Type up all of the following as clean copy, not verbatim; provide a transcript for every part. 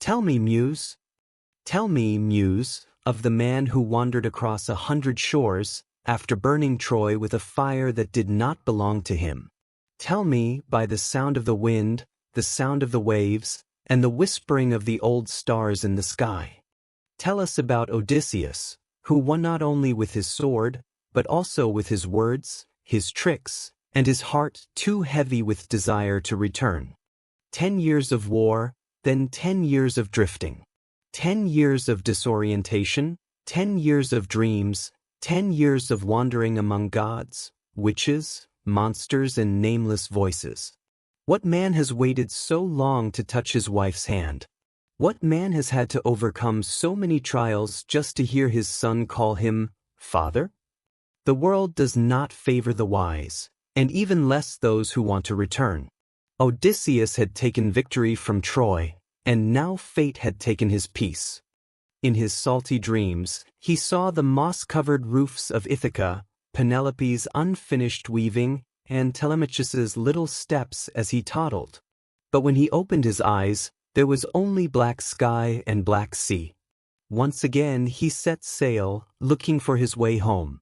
Tell me, Muse. Tell me, Muse, of the man who wandered across 100 shores after burning Troy with a fire that did not belong to him. Tell me, by the sound of the wind, the sound of the waves, and the whispering of the old stars in the sky. Tell us about Odysseus, who won not only with his sword, but also with his words, his tricks, and his heart too heavy with desire to return. 10 years of war, then 10 years of drifting. 10 years of disorientation, 10 years of dreams, 10 years of wandering among gods, witches, monsters, and nameless voices. What man has waited so long to touch his wife's hand? What man has had to overcome so many trials just to hear his son call him father? The world does not favor the wise, and even less those who want to return. Odysseus had taken victory from Troy, and now fate had taken his peace. In his salty dreams, he saw the moss-covered roofs of Ithaca, Penelope's unfinished weaving, and Telemachus's little steps as he toddled. But when he opened his eyes, there was only black sky and black sea. Once again he set sail, looking for his way home.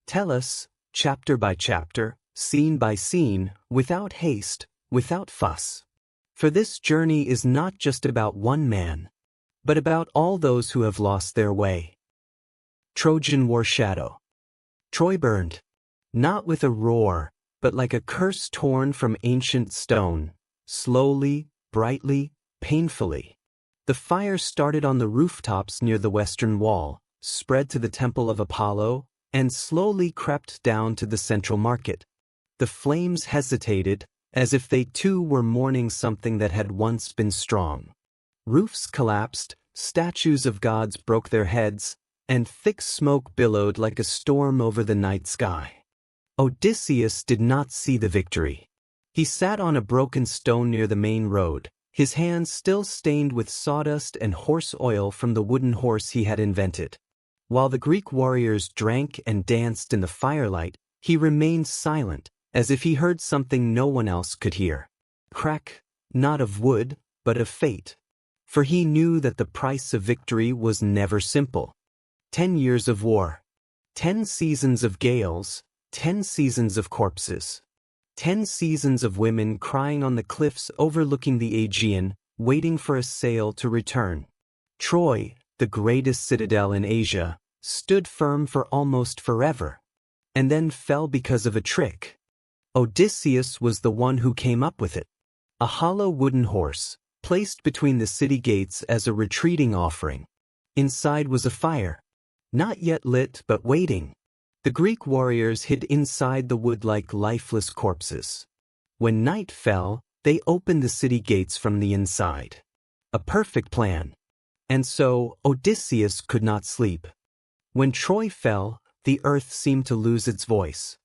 Tell us, chapter by chapter, scene by scene, without haste, without fuss. For this journey is not just about one man, but about all those who have lost their way. Trojan War Shadow. Troy burned, not with a roar, but like a curse torn from ancient stone, slowly, brightly, painfully. The fire started on the rooftops near the western wall, spread to the temple of Apollo, and slowly crept down to the central market. The flames hesitated, as if they too were mourning something that had once been strong. Roofs collapsed, statues of gods broke their heads, and thick smoke billowed like a storm over the night sky. Odysseus did not see the victory. He sat on a broken stone near the main road, his hands still stained with sawdust and horse oil from the wooden horse he had invented. While the Greek warriors drank and danced in the firelight, he remained silent, as if he heard something no one else could hear. Crack, not of wood, but of fate. For he knew that the price of victory was never simple. 10 years of war. 10 seasons of gales, 10 seasons of corpses. 10 seasons of women crying on the cliffs overlooking the Aegean, waiting for a sail to return. Troy, the greatest citadel in Asia, stood firm for almost forever, and then fell because of a trick. Odysseus was the one who came up with it. A hollow wooden horse, placed between the city gates as a retreating offering. Inside was a fire, not yet lit but waiting. The Greek warriors hid inside the wood like lifeless corpses. When night fell, they opened the city gates from the inside. A perfect plan. And so Odysseus could not sleep. When Troy fell, the earth seemed to lose its voice.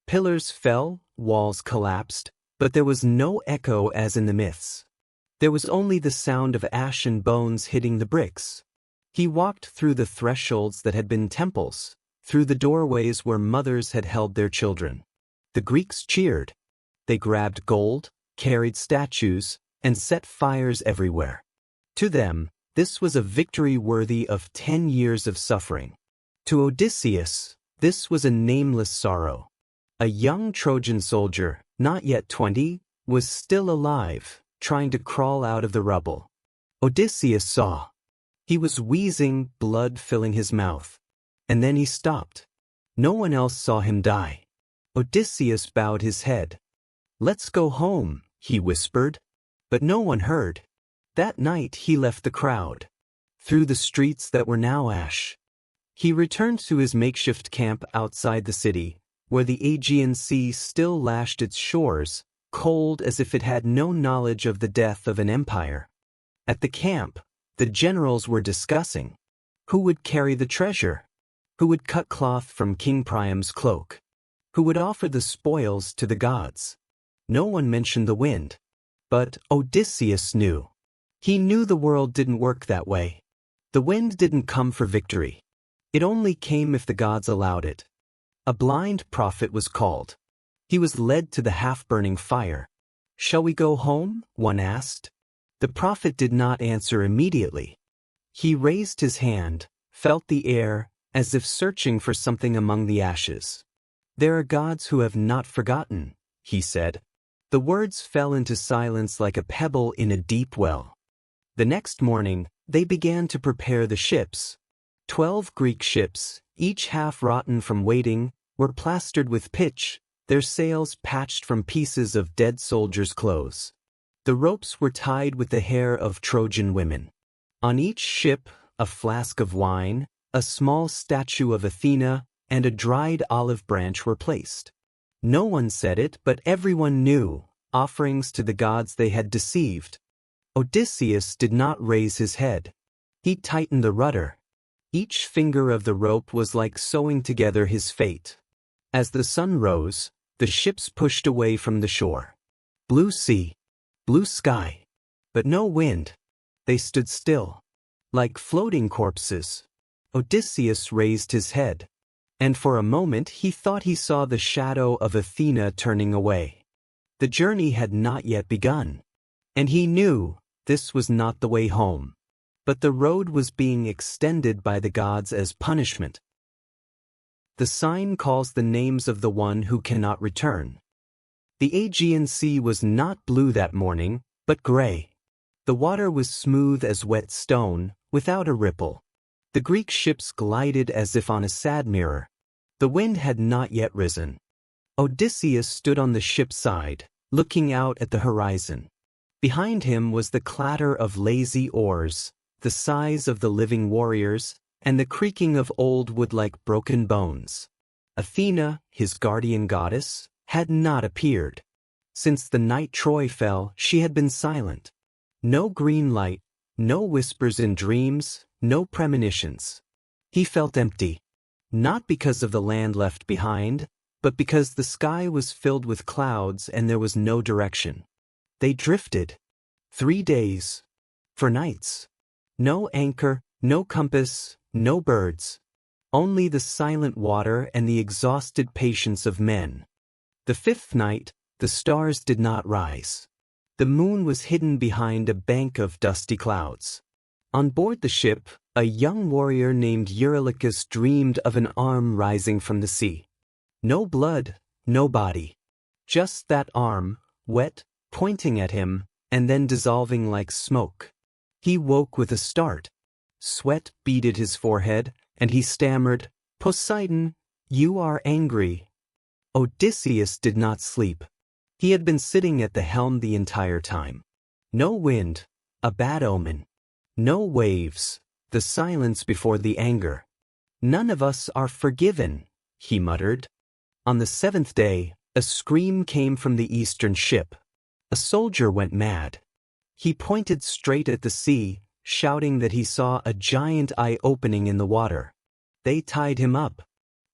Pillars fell, walls collapsed, but there was no echo as in the myths. There was only the sound of ash and bones hitting the bricks. He walked through the thresholds that had been temples, through the doorways where mothers had held their children. The Greeks cheered. They grabbed gold, carried statues, and set fires everywhere. To them, this was a victory worthy of 10 years of suffering. To Odysseus, this was a nameless sorrow. A young Trojan soldier, not yet 20, was still alive, trying to crawl out of the rubble. Odysseus saw. He was wheezing, blood filling his mouth. And then he stopped. No one else saw him die. Odysseus bowed his head. "Let's go home," he whispered. But no one heard. That night he left the crowd. Through the streets that were now ash. He returned to his makeshift camp outside the city, where the Aegean Sea still lashed its shores, cold as if it had no knowledge of the death of an empire. At the camp, the generals were discussing. Who would carry the treasure? Who would cut cloth from King Priam's cloak? Who would offer the spoils to the gods? No one mentioned the wind. But Odysseus knew. He knew the world didn't work that way. The wind didn't come for victory. It only came if the gods allowed it. A blind prophet was called. He was led to the half-burning fire. "Shall we go home?" one asked. The prophet did not answer immediately. He raised his hand, felt the air, as if searching for something among the ashes. "There are gods who have not forgotten," he said. The words fell into silence like a pebble in a deep well. The next morning, they began to prepare the ships. 12 Greek ships, each half rotten from waiting, were plastered with pitch, their sails patched from pieces of dead soldiers' clothes. The ropes were tied with the hair of Trojan women. On each ship, a flask of wine, a small statue of Athena, and a dried olive branch were placed. No one said it, but everyone knew, offerings to the gods they had deceived. Odysseus did not raise his head. He tightened the rudder. Each finger of the rope was like sewing together his fate. As the sun rose, the ships pushed away from the shore. Blue sea, blue sky, but no wind. They stood still, like floating corpses. Odysseus raised his head, and for a moment he thought he saw the shadow of Athena turning away. The journey had not yet begun, and he knew this was not the way home. But the road was being extended by the gods as punishment. The sign calls the names of the one who cannot return. The Aegean Sea was not blue that morning, but gray. The water was smooth as wet stone, without a ripple. The Greek ships glided as if on a sad mirror. The wind had not yet risen. Odysseus stood on the ship's side, looking out at the horizon. Behind him was the clatter of lazy oars, the sighs of the living warriors, and the creaking of old wood like broken bones. Athena, his guardian goddess, had not appeared. Since the night Troy fell, she had been silent. No green light, no whispers in dreams, no premonitions. He felt empty, not because of the land left behind, but because the sky was filled with clouds and there was no direction. They drifted. 3 days. For nights. No anchor, no compass, no birds. Only the silent water and the exhausted patience of men. The 5th night, the stars did not rise. The moon was hidden behind a bank of dusty clouds. On board the ship, a young warrior named Eurylochus dreamed of an arm rising from the sea. No blood, no body. Just that arm, wet, pointing at him, and then dissolving like smoke. He woke with a start. Sweat beaded his forehead, and he stammered, "Poseidon, you are angry." Odysseus did not sleep. He had been sitting at the helm the entire time. No wind, a bad omen. No waves, the silence before the anger. "None of us are forgiven," he muttered. On the 7th day, a scream came from the eastern ship. A soldier went mad. He pointed straight at the sea, shouting that he saw a giant eye opening in the water. They tied him up.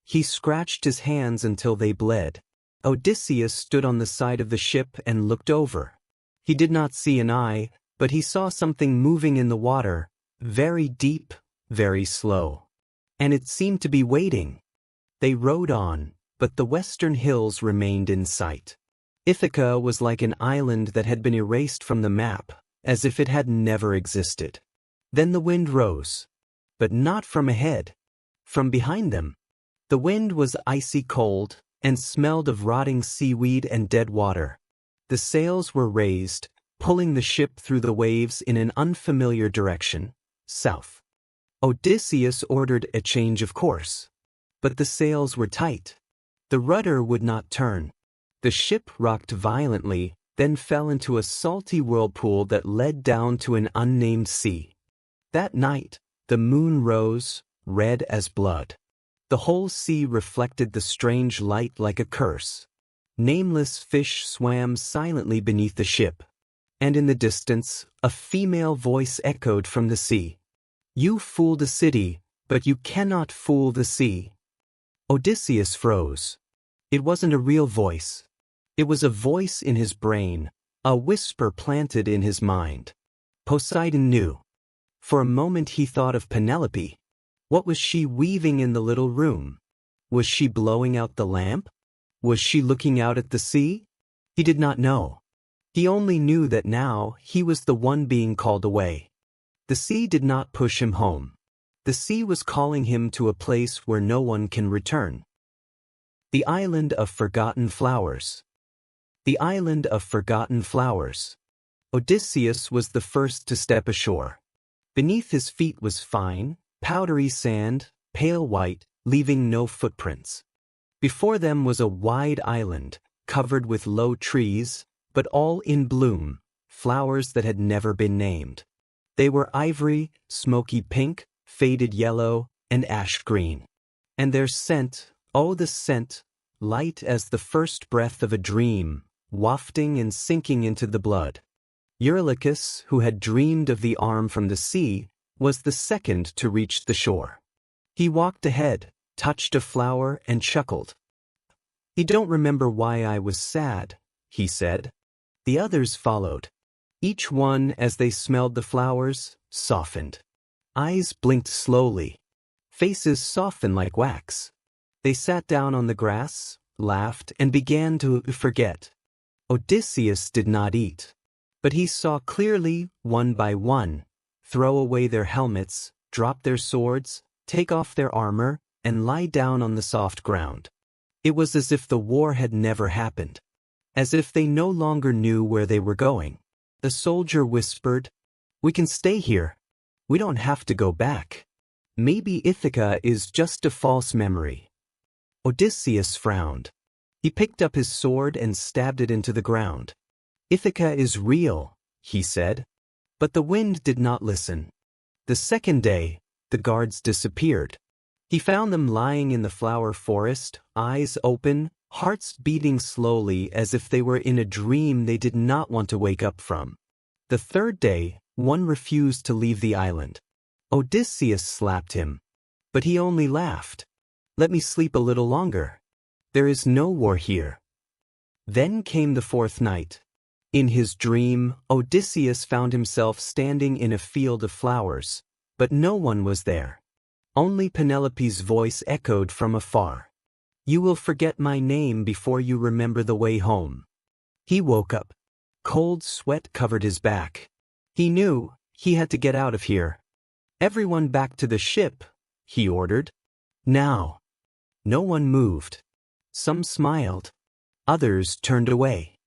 He scratched his hands until they bled. Odysseus stood on the side of the ship and looked over. He did not see an eye, but he saw something moving in the water, very deep, very slow. And it seemed to be waiting. They rowed on, but the western hills remained in sight. Ithaca was like an island that had been erased from the map, as if it had never existed. Then the wind rose, but not from ahead, from behind them. The wind was icy cold and smelled of rotting seaweed and dead water. The sails were raised, pulling the ship through the waves in an unfamiliar direction, south. Odysseus ordered a change of course, but the sails were tight. The rudder would not turn. The ship rocked violently, then fell into a salty whirlpool that led down to an unnamed sea. That night, the moon rose, red as blood. The whole sea reflected the strange light like a curse. Nameless fish swam silently beneath the ship. And in the distance, a female voice echoed from the sea. "You fooled a city, but you cannot fool the sea." Odysseus froze. It wasn't a real voice. It was a voice in his brain, a whisper planted in his mind. Poseidon knew. For a moment he thought of Penelope. What was she weaving in the little room? Was she blowing out the lamp? Was she looking out at the sea? He did not know. He only knew that now he was the one being called away. The sea did not push him home. The sea was calling him to a place where no one can return. The Island of Forgotten Flowers. The Island of Forgotten Flowers. Odysseus was the first to step ashore. Beneath his feet was fine, powdery sand, pale white, leaving no footprints. Before them was a wide island, covered with low trees, but all in bloom, flowers that had never been named. They were ivory, smoky pink, faded yellow, and ash green. And their scent, oh the scent, light as the first breath of a dream, wafting and sinking into the blood. Eurylochus, who had dreamed of the arm from the sea, was the second to reach the shore. He walked ahead, touched a flower, and chuckled. "You don't remember why I was sad," he said. The others followed. Each one, as they smelled the flowers, softened. Eyes blinked slowly. Faces softened like wax. They sat down on the grass, laughed, and began to forget. Odysseus did not eat. But he saw clearly, one by one, throw away their helmets, drop their swords, take off their armor, and lie down on the soft ground. It was as if the war had never happened. As if they no longer knew where they were going. The soldier whispered, "We can stay here. We don't have to go back. Maybe Ithaca is just a false memory." Odysseus frowned. He picked up his sword and stabbed it into the ground. "Ithaca is real," he said. But the wind did not listen. The second day, the guards disappeared. He found them lying in the flower forest, eyes open, hearts beating slowly as if they were in a dream they did not want to wake up from. The third day, one refused to leave the island. Odysseus slapped him. But he only laughed. "Let me sleep a little longer. There is no war here." Then came the fourth night. In his dream, Odysseus found himself standing in a field of flowers, but no one was there. Only Penelope's voice echoed from afar. "You will forget my name before you remember the way home." He woke up. Cold sweat covered his back. He knew he had to get out of here. "Everyone back to the ship," he ordered. "Now." No one moved. Some smiled. Others turned away.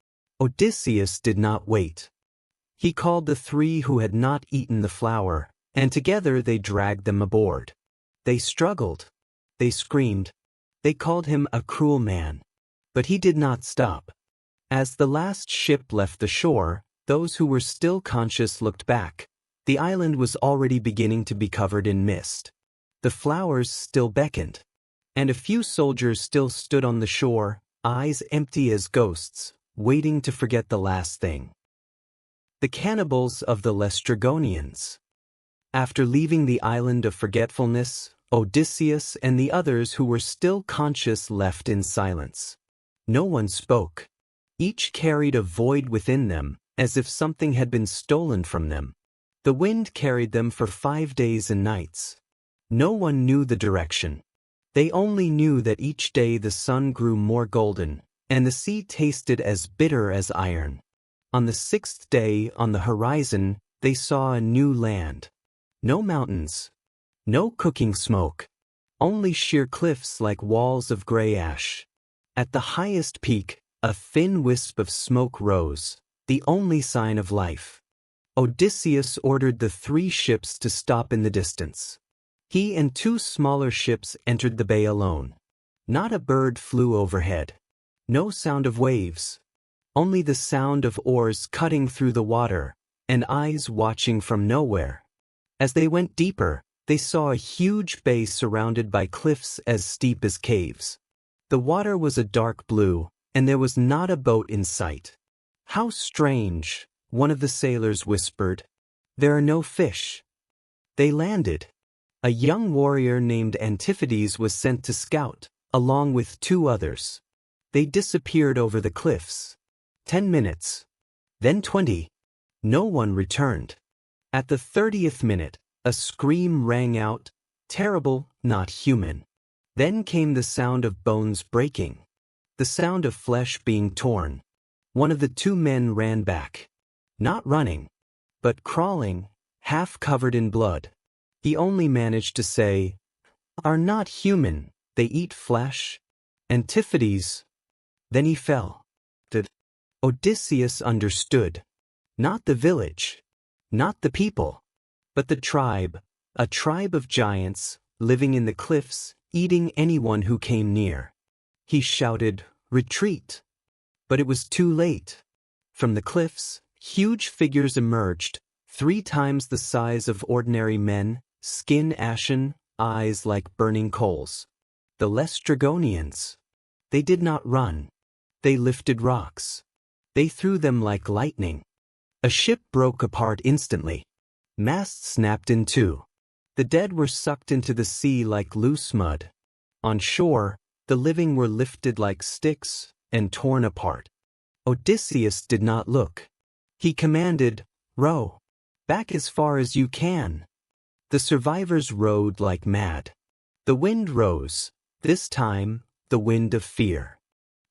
Odysseus did not wait. He called the three who had not eaten the flower, and together they dragged them aboard. They struggled. They screamed. They called him a cruel man. But he did not stop. As the last ship left the shore, those who were still conscious looked back. The island was already beginning to be covered in mist. The flowers still beckoned. And a few soldiers still stood on the shore, eyes empty as ghosts, waiting to forget the last thing. The cannibals of the Laestrygonians. After leaving the island of forgetfulness, Odysseus and the others who were still conscious left in silence. No one spoke. Each carried a void within them, as if something had been stolen from them. The wind carried them for 5 days and nights. No one knew the direction. They only knew that each day the sun grew more golden, and the sea tasted as bitter as iron. On the 6th day, on the horizon, they saw a new land. No mountains. No cooking smoke. Only sheer cliffs like walls of gray ash. At the highest peak, a thin wisp of smoke rose, the only sign of life. Odysseus ordered the 3 ships to stop in the distance. He and 2 smaller ships entered the bay alone. Not a bird flew overhead. No sound of waves. Only the sound of oars cutting through the water, and eyes watching from nowhere. As they went deeper, they saw a huge bay surrounded by cliffs as steep as caves. The water was a dark blue, and there was not a boat in sight. "How strange," one of the sailors whispered. "There are no fish." They landed. A young warrior named Antiphates was sent to scout, along with 2 others. They disappeared over the cliffs. 10 minutes. Then 20. No one returned. At the 30th minute, a scream rang out, terrible, not human. Then came the sound of bones breaking. The sound of flesh being torn. One of the two men ran back. Not running, but crawling, half covered in blood. He only managed to say, "Are not human, they eat flesh." Antiphates. Then he fell. Odysseus understood. Not the village, not the people, but the tribe, a tribe of giants, living in the cliffs, eating anyone who came near. He shouted, "Retreat!" But it was too late. From the cliffs, huge figures emerged, 3 times the size of ordinary men, skin ashen, eyes like burning coals. The Laestrygonians. They did not run. They lifted rocks. They threw them like lightning. A ship broke apart instantly. Masts snapped in two. The dead were sucked into the sea like loose mud. On shore, the living were lifted like sticks and torn apart. Odysseus did not look. He commanded, "Row. Back as far as you can." The survivors rowed like mad. The wind rose, this time, the wind of fear.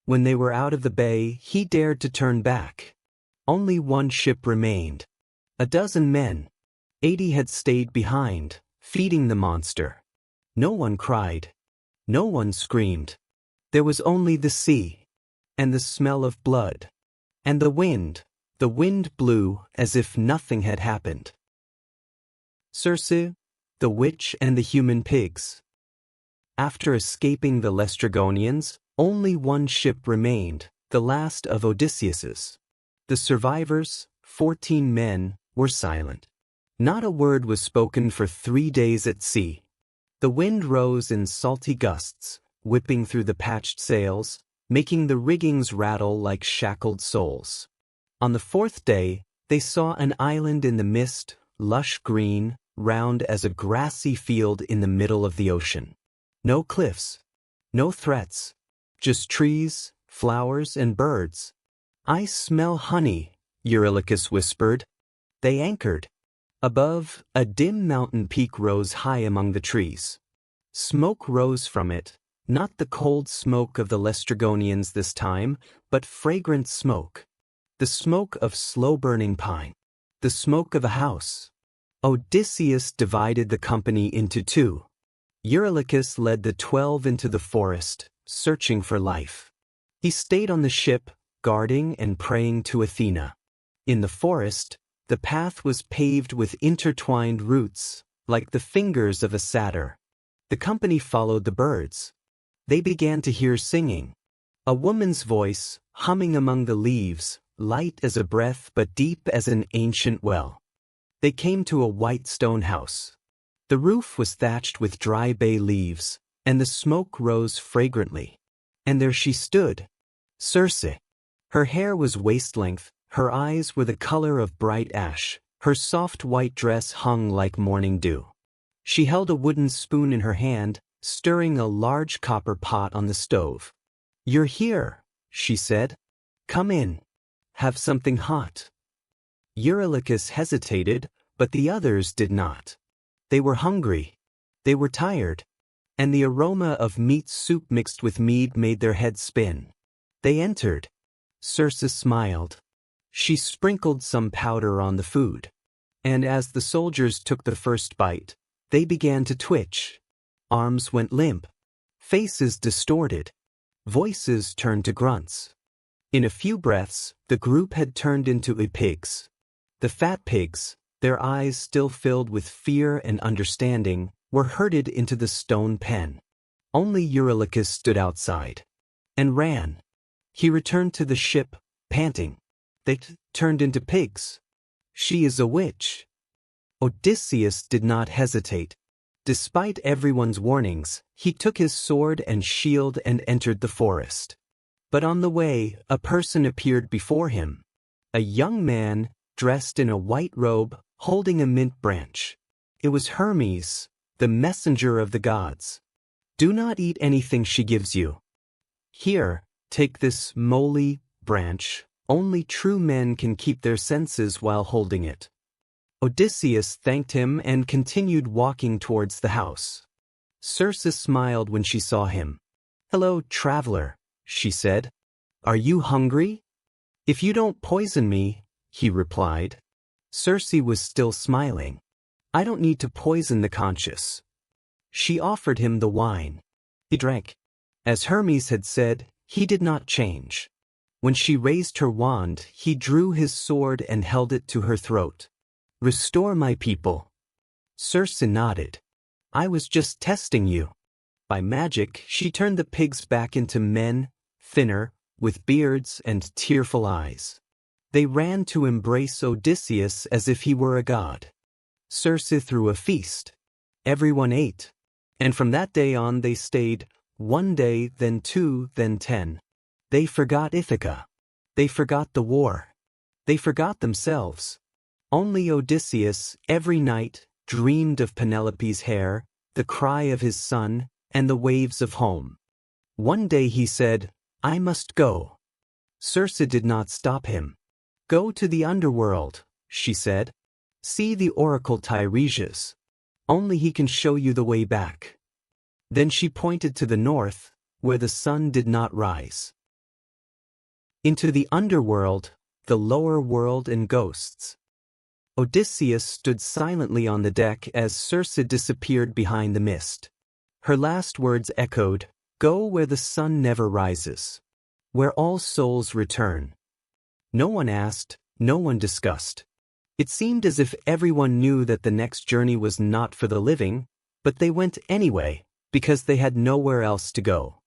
When they were out of the bay, he dared to turn back. Only one ship remained. 12 men. 80 had stayed behind, feeding the monster. No one cried. No one screamed. There was only the sea, and the smell of blood. And the wind blew as if nothing had happened. Circe, the witch and the human pigs. After escaping the Laestrygonians, only one ship remained, the last of Odysseus's. The survivors, 14 men, were silent. Not a word was spoken for 3 days at sea. The wind rose in salty gusts, whipping through the patched sails, making the riggings rattle like shackled souls. On the 4th day, they saw an island in the mist, lush green, round as a grassy field in the middle of the ocean. No cliffs, no threats, just trees, flowers, and birds. "I smell honey," Eurylochus whispered. They anchored. Above, a dim mountain peak rose high among the trees. Smoke rose from it, not the cold smoke of the Laestrygonians this time, but fragrant smoke. The smoke of slow-burning pine. The smoke of a house. Odysseus divided the company into 2. Eurylochus led the 12 into the forest, searching for life. He stayed on the ship, guarding and praying to Athena. In the forest, the path was paved with intertwined roots, like the fingers of a satyr. The company followed the birds. They began to hear singing. A woman's voice, humming among the leaves, light as a breath but deep as an ancient well. They came to a white stone house. The roof was thatched with dry bay leaves, and the smoke rose fragrantly. And there she stood, Circe. Her hair was waist-length, her eyes were the color of bright ash, her soft white dress hung like morning dew. She held a wooden spoon in her hand, stirring a large copper pot on the stove. "You're here," she said. "Come in. Have something hot." Eurylochus hesitated, but the others did not. They were hungry. They were tired. And the aroma of meat soup mixed with mead made their heads spin. They entered. Circe smiled. She sprinkled some powder on the food. And as the soldiers took the first bite, they began to twitch. Arms went limp. Faces distorted. Voices turned to grunts. In a few breaths, the group had turned into pigs. The fat pigs, their eyes still filled with fear and understanding, were herded into the stone pen. Only Eurylochus stood outside. And ran. He returned to the ship, panting. They turned into pigs. She is a witch. Odysseus did not hesitate. Despite everyone's warnings, he took his sword and shield and entered the forest. But on the way, a person appeared before him. A young man, dressed in a white robe, holding a mint branch. It was Hermes, the messenger of the gods. "Do not eat anything she gives you. Here, take this moly branch. Only true men can keep their senses while holding it." Odysseus thanked him and continued walking towards the house. Circe smiled when she saw him. "Hello, traveler," she said. "Are you hungry?" "If you don't poison me," he replied. Circe was still smiling. "I don't need to poison the conscious." She offered him the wine. He drank. As Hermes had said, he did not change. When she raised her wand, he drew his sword and held it to her throat. "Restore my people." Circe nodded. "I was just testing you." By magic, she turned the pigs back into men, thinner, with beards and tearful eyes. They ran to embrace Odysseus as if he were a god. Circe threw a feast. Everyone ate. And from that day on they stayed, 1 day, then 2, then 10. They forgot Ithaca. They forgot the war. They forgot themselves. Only Odysseus, every night, dreamed of Penelope's hair, the cry of his son, and the waves of home. One day he said, "I must go." Circe did not stop him. "Go to the underworld," she said. "See the oracle Tiresias. Only he can show you the way back." Then she pointed to the north, where the sun did not rise. Into the underworld, the lower world and ghosts. Odysseus stood silently on the deck as Circe disappeared behind the mist. Her last words echoed, "Go where the sun never rises, where all souls return." No one asked, no one discussed. It seemed as if everyone knew that the next journey was not for the living, but they went anyway, because they had nowhere else to go.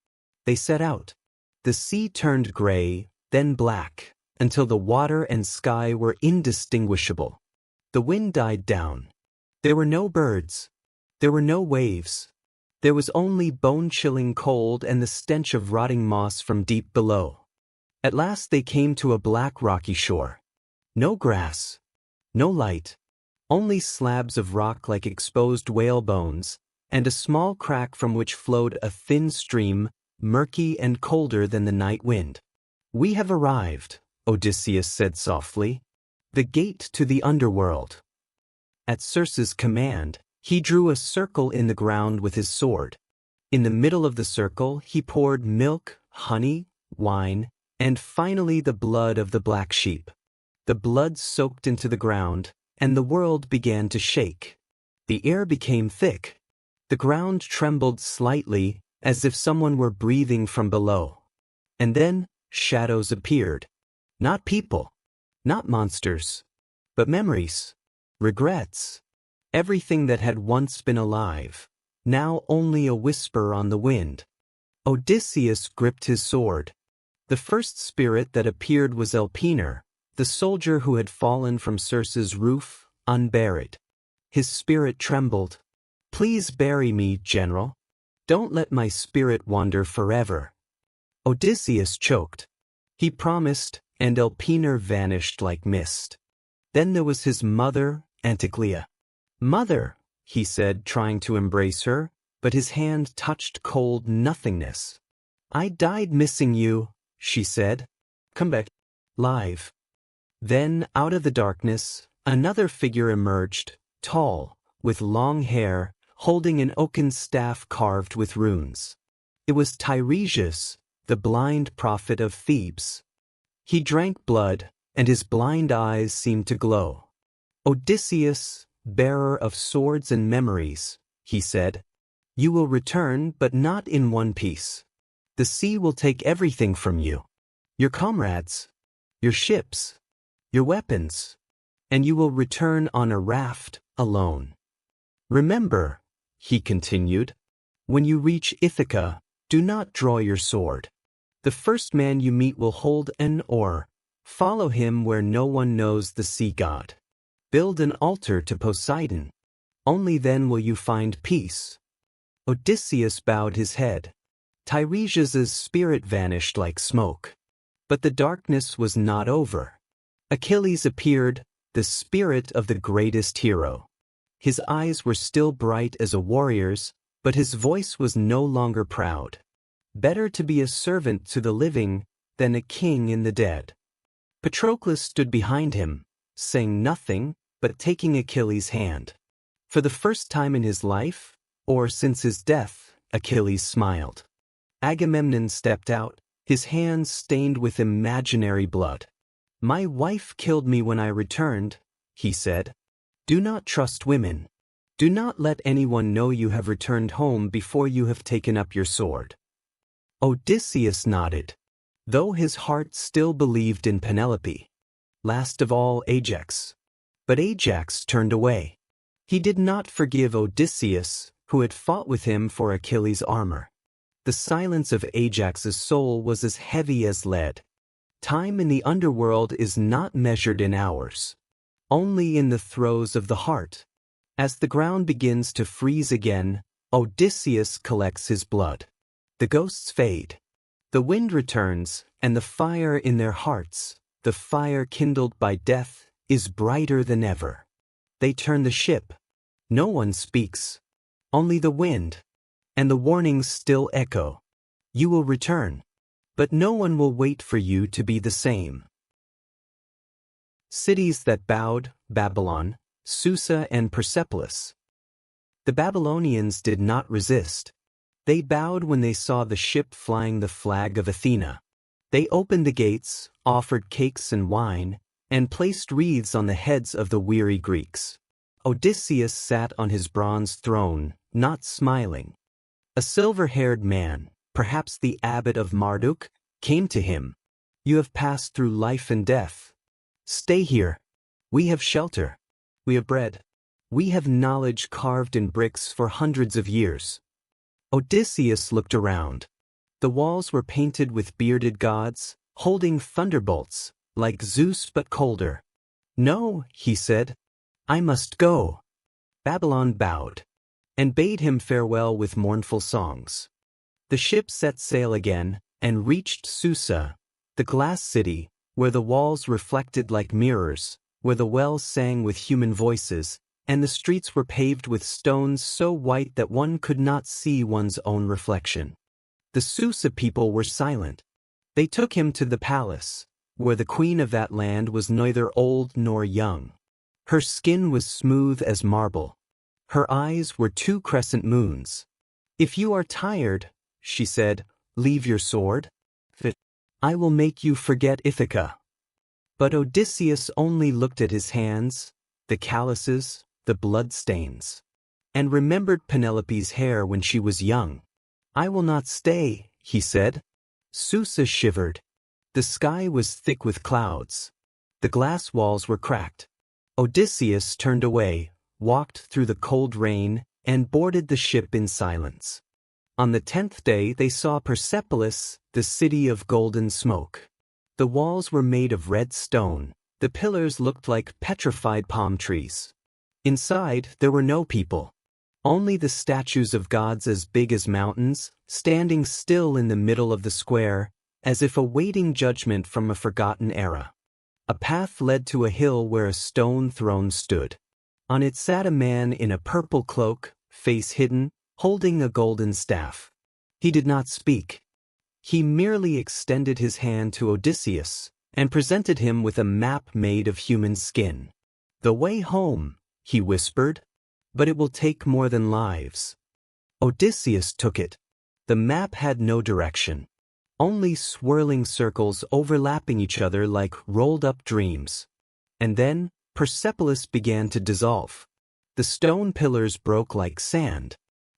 They set out. The sea turned gray, then black, until the water and sky were indistinguishable. The wind died down. There were no birds. There were no waves. There was only bone-chilling cold and the stench of rotting moss from deep below. At last they came to a black rocky shore. No grass. No light. Only slabs of rock like exposed whale bones, and a small crack from which flowed a thin stream, murky and colder than the night wind. "We have arrived," Odysseus said softly. "The gate to the underworld." At Circe's command, he drew a circle in the ground with his sword. In the middle of the circle, he poured milk, honey, wine, and finally the blood of the black sheep. The blood soaked into the ground, and the world began to shake. The air became thick. The ground trembled slightly, as if someone were breathing from below. And then shadows appeared. Not people, not monsters, but memories, regrets, everything that had once been alive, now only a whisper on the wind. Odysseus gripped his sword. The first spirit that appeared was Elpenor, the soldier who had fallen from Circe's roof, unburied. His spirit trembled. "Please bury me, General. Don't let my spirit wander forever." Odysseus choked. He promised, and Elpenor vanished like mist. Then there was his mother, Anticlea. "Mother," he said, trying to embrace her, but his hand touched cold nothingness. "I died missing you," she said. "Come back. Live." Then, out of the darkness, another figure emerged, tall, with long hair, holding an oaken staff carved with runes. It was Tiresias, the blind prophet of Thebes. He drank blood, and his blind eyes seemed to glow. "Odysseus, bearer of swords and memories," he said, "you will return, but not in one piece. The sea will take everything from you. Your comrades, your ships, your weapons, and you will return on a raft, alone. Remember," he continued, "when you reach Ithaca, do not draw your sword. The first man you meet will hold an oar. Follow him where no one knows the sea god. Build an altar to Poseidon. Only then will you find peace." Odysseus bowed his head. Tiresias's spirit vanished like smoke. But the darkness was not over. Achilles appeared, the spirit of the greatest hero. His eyes were still bright as a warrior's, but his voice was no longer proud. Better to be a servant to the living than a king in the dead. Patroclus stood behind him, saying nothing, but taking Achilles' hand. For the first time in his life, or since his death, Achilles smiled. Agamemnon stepped out, his hands stained with imaginary blood. My wife killed me when I returned, he said. Do not trust women. Do not let anyone know you have returned home before you have taken up your sword. Odysseus nodded, though his heart still believed in Penelope. Last of all, Ajax. But Ajax turned away. He did not forgive Odysseus, who had fought with him for Achilles' armor. The silence of Ajax's soul was as heavy as lead. Time in the underworld is not measured in hours, only in the throes of the heart. As the ground begins to freeze again, Odysseus collects his blood. The ghosts fade. The wind returns, and the fire in their hearts, the fire kindled by death, is brighter than ever. They turn the ship. No one speaks. Only the wind. And the warnings still echo. You will return. But no one will wait for you to be the same. Cities that bowed, Babylon, Susa and Persepolis. The Babylonians did not resist. They bowed when they saw the ship flying the flag of Athena. They opened the gates, offered cakes and wine, and placed wreaths on the heads of the weary Greeks. Odysseus sat on his bronze throne, not smiling. A silver-haired man, perhaps the abbot of Marduk, came to him. You have passed through life and death. Stay here. We have shelter. We have bread. We have knowledge carved in bricks for hundreds of years. Odysseus looked around. The walls were painted with bearded gods, holding thunderbolts, like Zeus but colder. No, he said. I must go. Babylon bowed, and bade him farewell with mournful songs. The ship set sail again, and reached Susa, the glass city, where the walls reflected like mirrors, where the wells sang with human voices, and the streets were paved with stones so white that one could not see one's own reflection. The Susa people were silent. They took him to the palace, where the queen of that land was neither old nor young. Her skin was smooth as marble. Her eyes were two crescent moons. If you are tired, she said, leave your sword. I will make you forget Ithaca. But Odysseus only looked at his hands, the calluses, the blood stains, and remembered Penelope's hair when she was young. I will not stay, he said. Susa shivered. The sky was thick with clouds. The glass walls were cracked. Odysseus turned away, walked through the cold rain, and boarded the ship in silence. On the 10th day they saw Persepolis, the city of golden smoke. The walls were made of red stone. The pillars looked like petrified palm trees. Inside there were no people. Only the statues of gods as big as mountains, standing still in the middle of the square, as if awaiting judgment from a forgotten era. A path led to a hill where a stone throne stood. On it sat a man in a purple cloak, face hidden, holding a golden staff. He did not speak. He merely extended his hand to Odysseus and presented him with a map made of human skin. The way home, he whispered, but it will take more than lives. Odysseus took it. The map had no direction. Only swirling circles overlapping each other like rolled-up dreams. And then, Persepolis began to dissolve. The stone pillars broke like sand.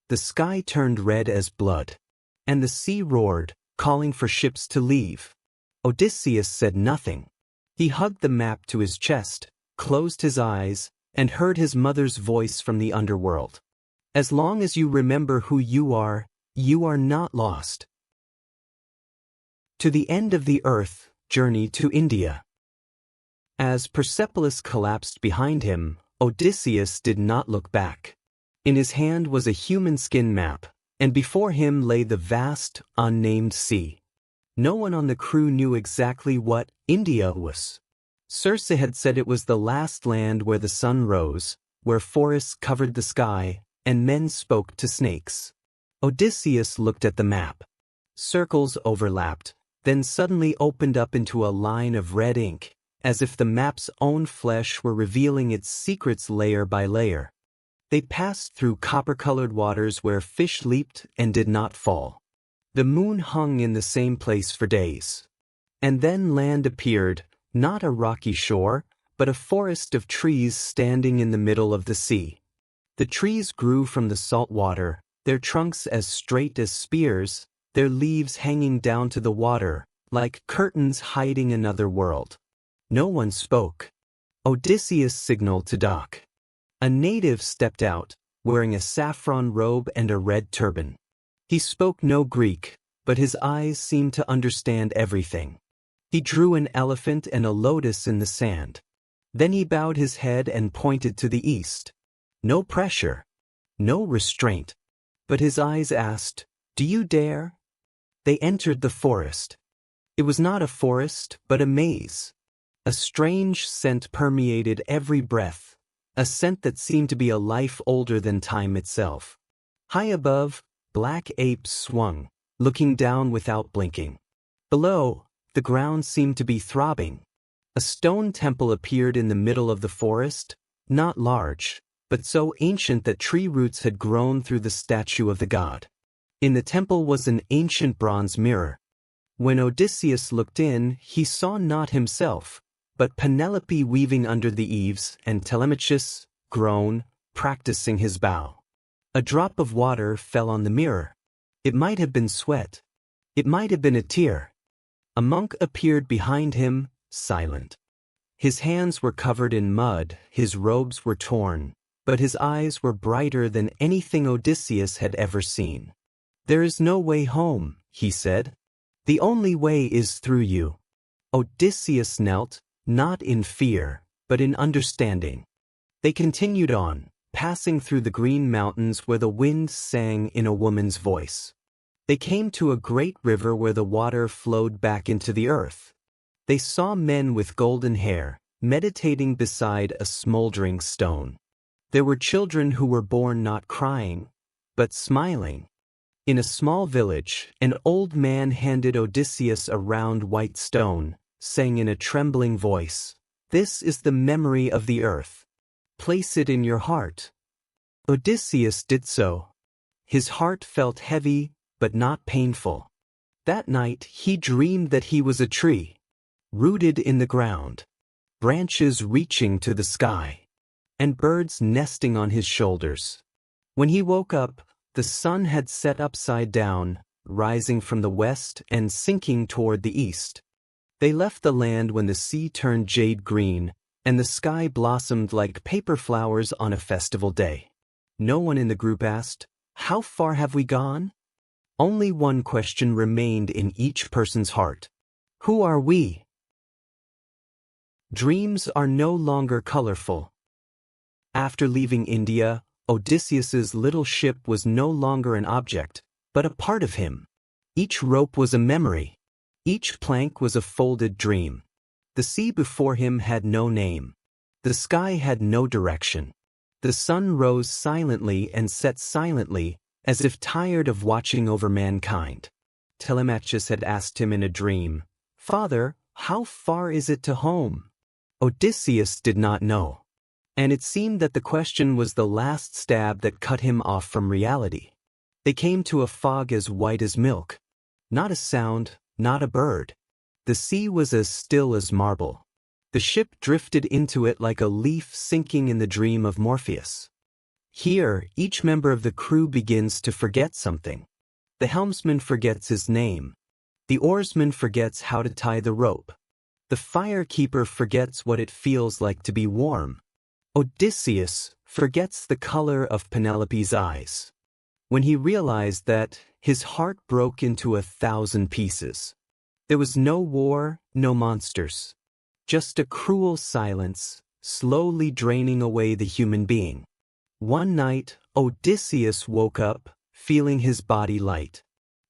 The sky turned red as blood. And the sea roared, calling for ships to leave. Odysseus said nothing. He hugged the map to his chest, closed his eyes, and heard his mother's voice from the underworld. As long as you remember who you are not lost. To the end of the earth, journey to India. As Persepolis collapsed behind him, Odysseus did not look back. In his hand was a human skin map, and before him lay the vast, unnamed sea. No one on the crew knew exactly what India was. Circe had said it was the last land where the sun rose, where forests covered the sky, and men spoke to snakes. Odysseus looked at the map. Circles overlapped, then suddenly opened up into a line of red ink, as if the map's own flesh were revealing its secrets layer by layer. They passed through copper-colored waters where fish leaped and did not fall. The moon hung in the same place for days. And then land appeared, Not a rocky shore, but a forest of trees standing in the middle of the sea. The trees grew from the salt water, their trunks as straight as spears, their leaves hanging down to the water, like curtains hiding another world. No one spoke. Odysseus signaled to dock. A native stepped out, wearing a saffron robe and a red turban. He spoke no Greek, but his eyes seemed to understand everything. He drew an elephant and a lotus in the sand. Then he bowed his head and pointed to the east. No pressure, no restraint. But his eyes asked, "Do you dare?" They entered the forest. It was not a forest, but a maze. A strange scent permeated every breath, a scent that seemed to be a life older than time itself. High above, black apes swung, looking down without blinking. Below, the ground seemed to be throbbing. A stone temple appeared in the middle of the forest, not large, but so ancient that tree roots had grown through the statue of the god. In the temple was an ancient bronze mirror. When Odysseus looked in, he saw not himself, but Penelope weaving under the eaves and Telemachus, grown, practicing his bow. A drop of water fell on the mirror. It might have been sweat. It might have been a tear. A monk appeared behind him, silent. His hands were covered in mud, his robes were torn, but his eyes were brighter than anything Odysseus had ever seen. "There is no way home," he said. "The only way is through you." Odysseus knelt, not in fear, but in understanding. They continued on, passing through the green mountains where the wind sang in a woman's voice. They came to a great river where the water flowed back into the earth. They saw men with golden hair, meditating beside a smoldering stone. There were children who were born not crying, but smiling. In a small village, an old man handed Odysseus a round white stone, saying in a trembling voice, "This is the memory of the earth. Place it in your heart." Odysseus did so. His heart felt heavy, but not painful. That night he dreamed that he was a tree, rooted in the ground, branches reaching to the sky, and birds nesting on his shoulders. When he woke up, the sun had set upside down, rising from the west and sinking toward the east. They left the land when the sea turned jade green, and the sky blossomed like paper flowers on a festival day. No one in the group asked, "How far have we gone?" Only one question remained in each person's heart. Who are we? Dreams are no longer colorful. After leaving India, Odysseus's little ship was no longer an object, but a part of him. Each rope was a memory. Each plank was a folded dream. The sea before him had no name. The sky had no direction. The sun rose silently and set silently, as if tired of watching over mankind. Telemachus had asked him in a dream, "Father, how far is it to home?" Odysseus did not know. And it seemed that the question was the last stab that cut him off from reality. They came to a fog as white as milk. Not a sound, not a bird. The sea was as still as marble. The ship drifted into it like a leaf sinking in the dream of Morpheus. Here, each member of the crew begins to forget something. The helmsman forgets his name. The oarsman forgets how to tie the rope. The firekeeper forgets what it feels like to be warm. Odysseus forgets the color of Penelope's eyes. When he realized that, his heart broke into 1,000 pieces. There was no war, no monsters. Just a cruel silence, slowly draining away the human being. One night, Odysseus woke up, feeling his body light.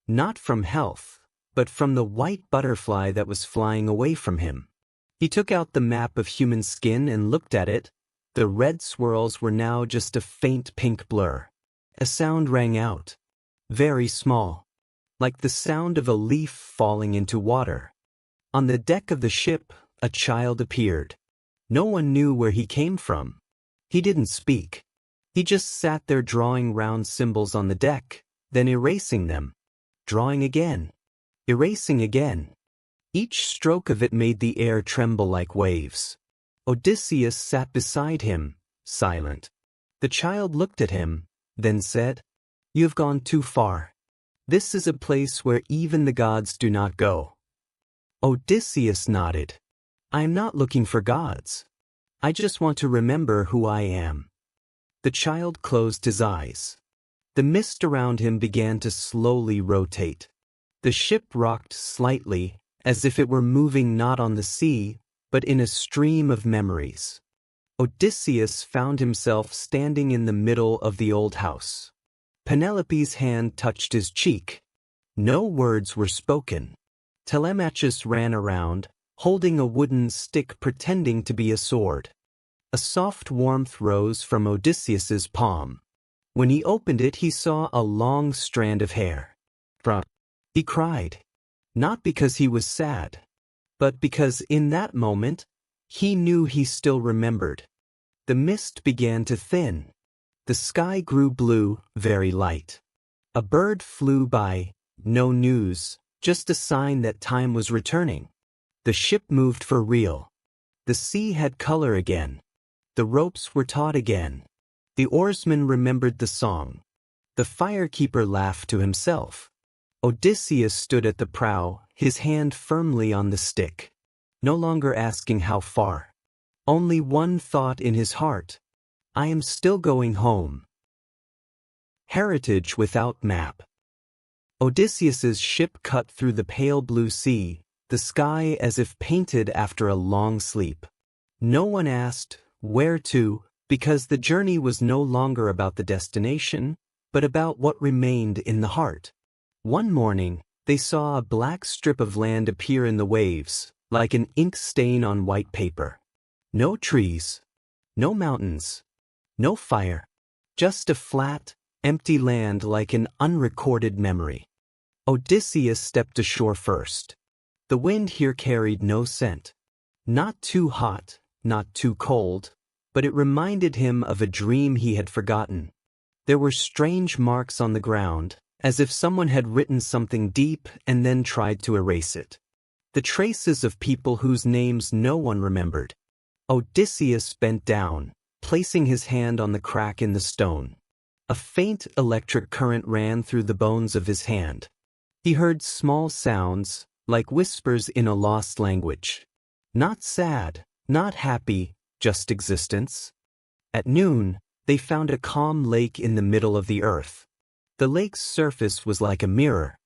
Not from health, but from the white butterfly that was flying away from him. He took out the map of human skin and looked at it. The red swirls were now just a faint pink blur. A sound rang out. Very small. Like the sound of a leaf falling into water. On the deck of the ship, a child appeared. No one knew where he came from. He didn't speak. He just sat there drawing round symbols on the deck, then erasing them. Drawing again. Erasing again. Each stroke of it made the air tremble like waves. Odysseus sat beside him, silent. The child looked at him, then said, "You have gone too far. This is a place where even the gods do not go." Odysseus nodded. "I am not looking for gods. I just want to remember who I am." The child closed his eyes. The mist around him began to slowly rotate. The ship rocked slightly, as if it were moving not on the sea, but in a stream of memories. Odysseus found himself standing in the middle of the old house. Penelope's hand touched his cheek. No words were spoken. Telemachus ran around, holding a wooden stick pretending to be a sword. A soft warmth rose from Odysseus's palm. When he opened it, he saw a long strand of hair. He cried, not because he was sad, but because in that moment, he knew he still remembered. The mist began to thin. The sky grew blue, very light. A bird flew by, no news, just a sign that time was returning. The ship moved for real. The sea had color again. The ropes were taut again. The oarsman remembered the song. The firekeeper laughed to himself. Odysseus stood at the prow, his hand firmly on the stick. No longer asking how far. Only one thought in his heart. I am still going home. Heritage without map. Odysseus's ship cut through the pale blue sea, the sky as if painted after a long sleep. No one asked, where to, because the journey was no longer about the destination, but about what remained in the heart. One morning, they saw a black strip of land appear in the waves, like an ink stain on white paper. No trees, no mountains, no fire, just a flat, empty land like an unrecorded memory. Odysseus stepped ashore first. The wind here carried no scent. Not too hot, not too cold, but it reminded him of a dream he had forgotten. There were strange marks on the ground, as if someone had written something deep and then tried to erase it. The traces of people whose names no one remembered. Odysseus bent down, placing his hand on the crack in the stone. A faint electric current ran through the bones of his hand. He heard small sounds, like whispers in a lost language. Not sad, not happy, just existence. At noon, they found a calm lake in the middle of the earth. The lake's surface was like a mirror,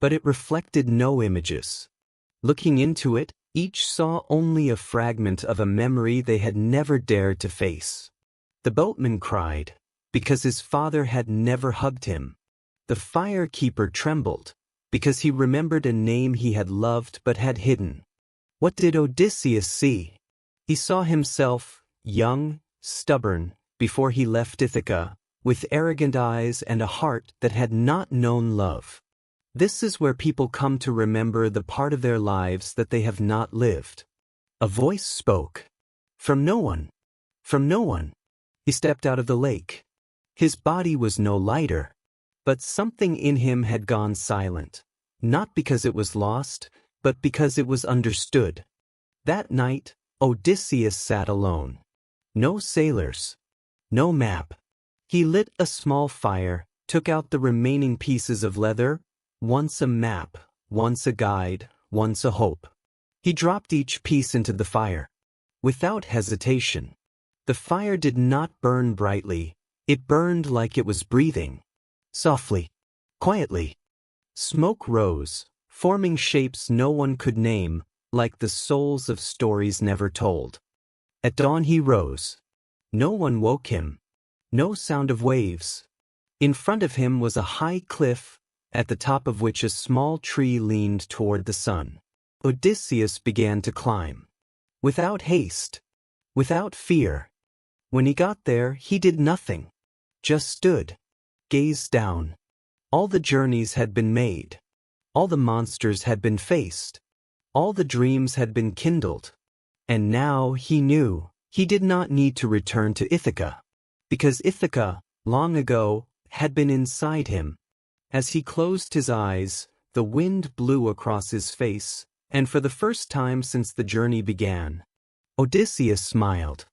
but it reflected no images. Looking into it, each saw only a fragment of a memory they had never dared to face. The boatman cried, because his father had never hugged him. The firekeeper trembled, because he remembered a name he had loved but had hidden. What did Odysseus see? He saw himself, young, stubborn, before he left Ithaca, with arrogant eyes and a heart that had not known love. This is where people come to remember the part of their lives that they have not lived. A voice spoke. From no one. From no one. He stepped out of the lake. His body was no lighter, but something in him had gone silent, not because it was lost, but because it was understood. That night, Odysseus sat alone. No sailors. No map. He lit a small fire, took out the remaining pieces of leather, once a map, once a guide, once a hope. He dropped each piece into the fire. Without hesitation. The fire did not burn brightly, it burned like it was breathing. Softly. Quietly. Smoke rose, forming shapes no one could name, like the souls of stories never told. At dawn he rose. No one woke him. No sound of waves. In front of him was a high cliff, at the top of which a small tree leaned toward the sun. Odysseus began to climb. Without haste. Without fear. When he got there, he did nothing. Just stood. Gazed down. All the journeys had been made. All the monsters had been faced. All the dreams had been kindled. And now he knew he did not need to return to Ithaca. Because Ithaca, long ago, had been inside him. As he closed his eyes, the wind blew across his face, And for the first time since the journey began, Odysseus smiled.